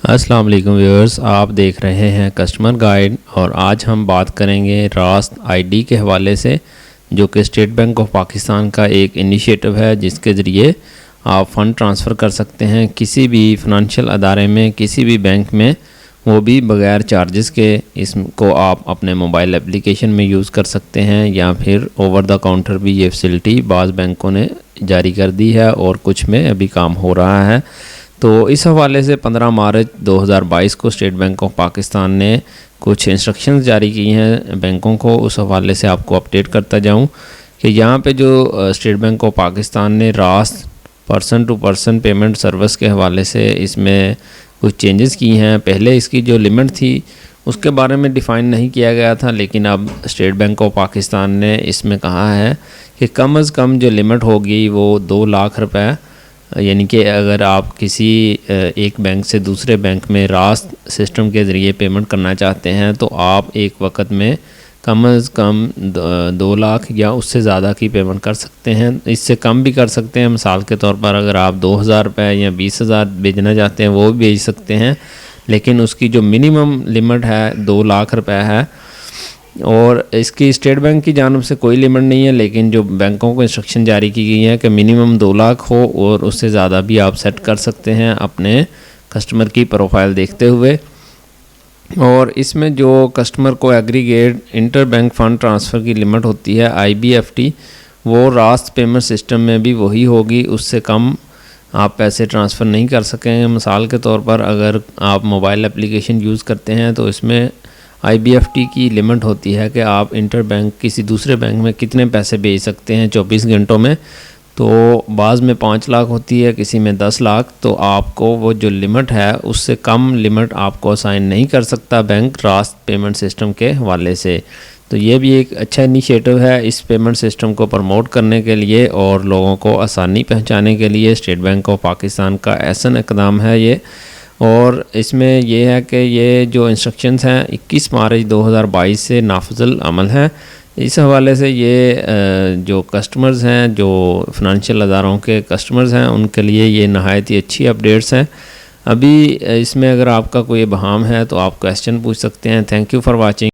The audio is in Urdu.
السلام علیکم ویورز، آپ دیکھ رہے ہیں کسٹمر گائیڈ اور آج ہم بات کریں گے راست آئی ڈی کے حوالے سے، جو کہ اسٹیٹ بینک آف پاکستان کا ایک انیشیٹو ہے جس کے ذریعے آپ فنڈ ٹرانسفر کر سکتے ہیں کسی بھی فنانشل ادارے میں، کسی بھی بینک میں، وہ بھی بغیر چارجز کے۔ اس کو آپ اپنے موبائل اپلیکیشن میں یوز کر سکتے ہیں یا پھر اوور دا کاؤنٹر بھی یہ فیسلٹی بعض بینکوں نے جاری کر دی ہے اور کچھ میں ابھی کام ہو رہا ہے۔ تو اس حوالے سے 15 مارچ 2022 کو اسٹیٹ بینک آف پاکستان نے کچھ انسٹرکشنز جاری کی ہیں بینکوں کو، اس حوالے سے آپ کو اپڈیٹ کرتا جاؤں کہ یہاں پہ جو اسٹیٹ بینک آف پاکستان نے Raast person to person payment service کے حوالے سے اس میں کچھ چینجز کی ہیں۔ پہلے اس کی جو لمٹ تھی اس کے بارے میں ڈیفائن نہیں کیا گیا تھا، لیکن اب اسٹیٹ بینک آف پاکستان نے اس میں کہا ہے کہ کم از کم جو لمٹ ہوگی وہ 2 لاکھ روپے، یعنی کہ اگر آپ کسی ایک بینک سے دوسرے بینک میں راست سسٹم کے ذریعے پیمنٹ کرنا چاہتے ہیں تو آپ ایک وقت میں کم از کم 2 لاکھ یا اس سے زیادہ کی پیمنٹ کر سکتے ہیں۔ اس سے کم بھی کر سکتے ہیں، مثال کے طور پر اگر آپ 2000 روپے یا 20,000 بھیجنا چاہتے ہیں وہ بھی بھیج سکتے ہیں، لیکن اس کی جو منیمم لمٹ ہے 2 لاکھ روپے ہے۔ اور اس کی اسٹیٹ بینک کی جانب سے کوئی لمٹ نہیں ہے، لیکن جو بینکوں کو انسٹرکشن جاری کی گئی ہے کہ منیمم 2 لاکھ ہو اور اس سے زیادہ بھی آپ سیٹ کر سکتے ہیں اپنے کسٹمر کی پروفائل دیکھتے ہوئے۔ اور اس میں جو کسٹمر کو aggregate inter bank fund transfer کی لمٹ ہوتی ہے IBFT، وہ راست پیمنٹ سسٹم میں بھی وہی ہوگی، اس سے کم آپ پیسے ٹرانسفر نہیں کر سکیں گے۔ مثال کے طور پر اگر آپ موبائل اپلیکیشن یوز کرتے ہیں تو اس میں IBFT کی لمٹ ہوتی ہے کہ آپ انٹر بینک کسی دوسرے بینک میں کتنے پیسے بھیج سکتے ہیں 24 گھنٹوں میں۔ تو بعض میں 5 لاکھ ہوتی ہے، کسی میں 10 لاکھ، تو آپ کو وہ جو لمٹ ہے اس سے کم لمٹ آپ کو اسائن نہیں کر سکتا بینک راست پیمنٹ سسٹم کے حوالے سے۔ تو یہ بھی ایک اچھا انیشیٹو ہے اس پیمنٹ سسٹم کو پروموٹ کرنے کے لیے اور لوگوں کو آسانی پہنچانے کے لیے۔ اسٹیٹ بینک آف پاکستان کا احسن اقدام ہے یہ، اور اس میں یہ ہے کہ یہ جو انسٹرکشنز ہیں 21 مارچ 2022 سے نافذ العمل ہیں۔ اس حوالے سے یہ جو کسٹمرز ہیں، جو فنانشل اداروں کے کسٹمرز ہیں، ان کے لیے یہ نہایت ہی اچھی اپڈیٹس ہیں۔ ابھی اس میں اگر آپ کا کوئی ابہام ہے تو آپ کویسچن پوچھ سکتے ہیں۔ Thank you for watching.